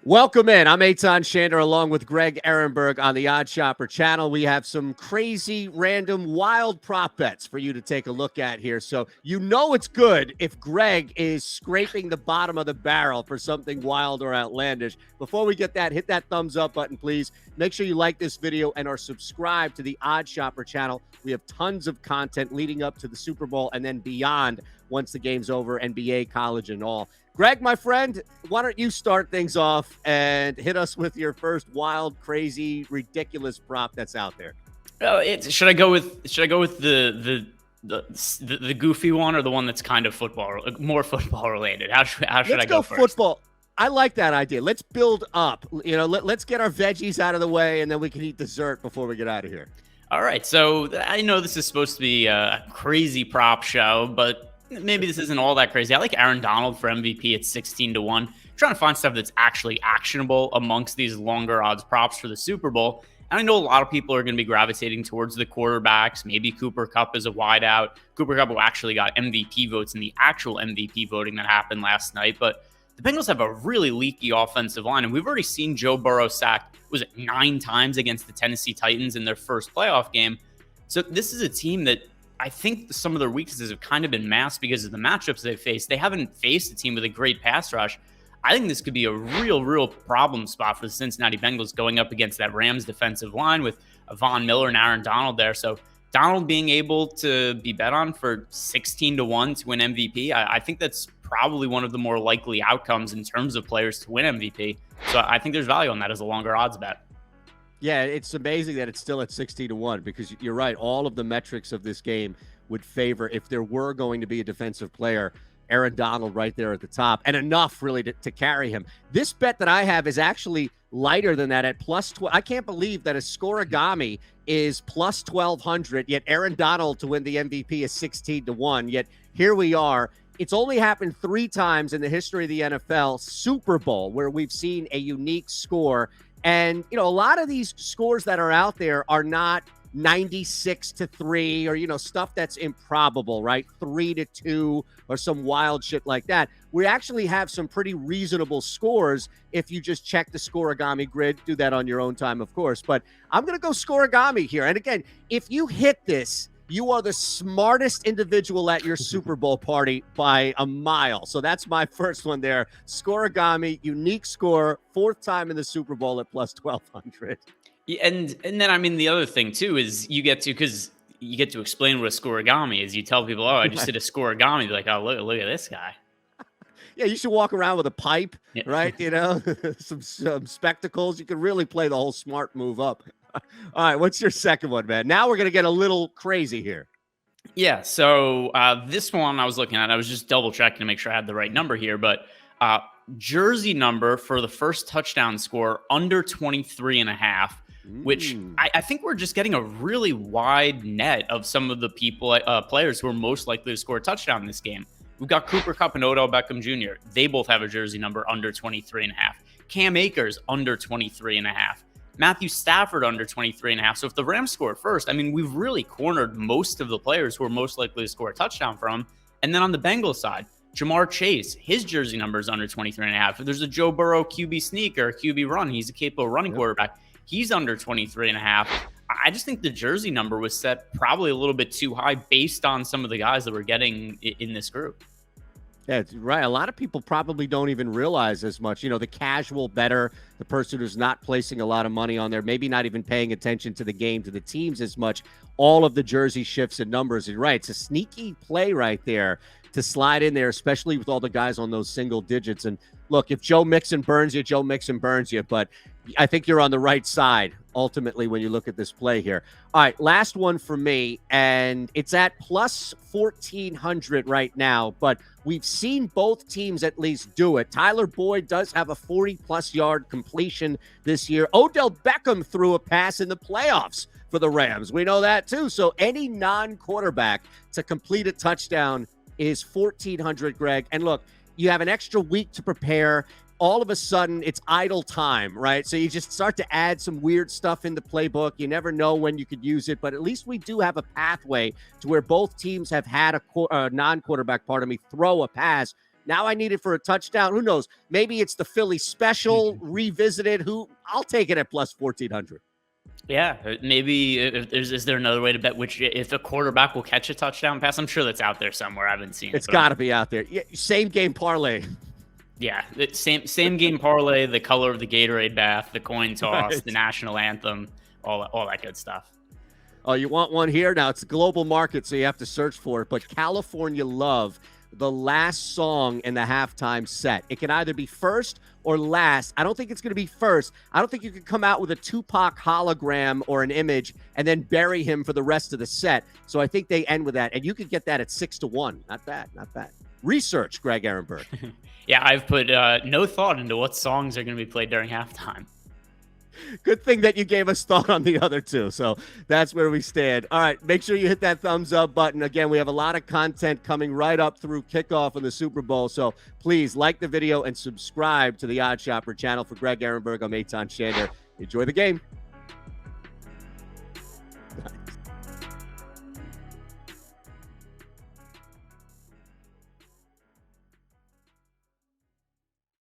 Welcome in. I'm Eytan Shander along with Greg Ehrenberg on the Odd Shopper channel. We have some crazy, random, wild prop bets for you to take a look at here. So you know it's good if Greg is scraping the bottom of the barrel for something wild or outlandish. Before we get that, hit that thumbs up button, please. Make sure you like this video and are subscribed to the Odd Shopper channel. We have tons of content leading up to the Super Bowl and then beyond once the game's over, NBA, college, and all. Greg, my friend, why don't you start things off and hit us with your first wild, crazy, ridiculous prop that's out there? Should I go with the goofy one or the one that's kind of more football related? How should I go first? Football. I like that idea. Let's build up. Let's get our veggies out of the way, and then we can eat dessert before we get out of here. All right. So I know this is supposed to be a crazy prop show, but maybe this isn't all that crazy. I like Aaron Donald for MVP at 16-1. Trying to find stuff that's actually actionable amongst these longer odds props for the Super Bowl. And I know a lot of people are going to be gravitating towards the quarterbacks. Maybe Cooper Kupp is a wideout. Cooper Kupp, who actually got MVP votes in the actual MVP voting that happened last night. But the Bengals have a really leaky offensive line. And we've already seen Joe Burrow sacked, was it 9 times against the Tennessee Titans in their first playoff game. So this is a team that I think some of their weaknesses have kind of been masked because of the matchups they've faced. They haven't faced a team with a great pass rush. I think this could be a real problem spot for the Cincinnati Bengals going up against that Rams defensive line with Von Miller and Aaron Donald there. So Donald being able to be bet on for 16-1 to win MVP, I think that's probably one of the more likely outcomes in terms of players to win MVP. So I think there's value on that as a longer odds bet. Yeah, it's amazing that it's still at 16-1 because you're right. All of the metrics of this game would favor, if there were going to be a defensive player, Aaron Donald right there at the top, and enough really to carry him. This bet that I have is actually lighter than that at plus 12. I can't believe that a Scorigami is plus 1,200, yet Aaron Donald to win the MVP is 16-1. Yet here we are. It's only happened 3 times in the history of the NFL Super Bowl where we've seen a unique score. And, a lot of these scores that are out there are not 96-3 or, stuff that's improbable, right? 3-2 or some wild shit like that. We actually have some pretty reasonable scores if you just check the Scorigami grid. Do that on your own time, of course. But I'm going to go Scorigami here. And again, if you hit this, you are the smartest individual at your Super Bowl party by a mile. So that's my first one there. Scorigami, unique score, 4th time in the Super Bowl at plus 1,200. Yeah, and then, I mean, the other thing, too, is you get to explain what a Scorigami is. You tell people, oh, I just did a Scorigami. They're like, oh, look at this guy. Yeah, you should walk around with a pipe, right? Some spectacles. You can really play the whole smart move up. All right, what's your second one, man? Now we're going to get a little crazy here. Yeah, so this one I was looking at, I was just double checking to make sure I had the right number here, but jersey number for the first touchdown score under 23.5, which I think we're just getting a really wide net of some of the players who are most likely to score a touchdown in this game. We've got Cooper Kupp and Odell Beckham Jr. They both have a jersey number under 23.5. Cam Akers under 23.5. Matthew Stafford under 23.5. So if the Rams score first, I mean, we've really cornered most of the players who are most likely to score a touchdown from. And then on the Bengals side, Jamar Chase, his jersey number is under 23.5. If there's a Joe Burrow QB sneak or a QB run, he's a capable running quarterback. He's under 23.5. I just think the jersey number was set probably a little bit too high based on some of the guys that we're getting in this group. Yeah, it's right. A lot of people probably don't even realize as much. The casual bettor, the person who's not placing a lot of money on there, maybe not even paying attention to the game, to the teams as much. All of the jersey shifts and numbers. You're right. It's a sneaky play right there to slide in there, especially with all the guys on those single digits. And look, if Joe Mixon burns you, Joe Mixon burns you. But I think you're on the right side, ultimately, when you look at this play here. All right, last one for me, and it's at plus 1,400 right now, but we've seen both teams at least do it. Tyler Boyd does have a 40-plus yard completion this year. Odell Beckham threw a pass in the playoffs for the Rams. We know that, too. So any non-quarterback to complete a touchdown is 1,400, Greg. And look, you have an extra week to prepare. All of a sudden, it's idle time, right? So you just start to add some weird stuff in the playbook. You never know when you could use it, but at least we do have a pathway to where both teams have had a non-quarterback, throw a pass. Now I need it for a touchdown. Who knows? Maybe it's the Philly special revisited. I'll take it at plus 1,400. Yeah, maybe is there another way to bet if a quarterback will catch a touchdown pass? I'm sure that's out there somewhere. I haven't seen it. It's got to be out there. Yeah, same game parlay. Yeah, same game parlay, the color of the Gatorade bath, the coin toss, right, the national anthem, all that good stuff. Oh, you want one here? Now, it's a global market, so you have to search for it. But California Love, the last song in the halftime set. It can either be first or last. I don't think it's going to be first. I don't think you can come out with a Tupac hologram or an image and then bury him for the rest of the set. So I think they end with that. And you could get that at 6-1. Not bad, not bad. Research, Greg Ehrenberg. Yeah, I've put no thought into what songs are going to be played during halftime. Good thing that you gave us thought on the other two. So that's where we stand. All right, make sure you hit that thumbs up button. Again, we have a lot of content coming right up through kickoff in the Super Bowl. So please like the video and subscribe to the Odd Shopper channel. For Greg Ehrenberg, I'm Eytan Shander. Enjoy the game.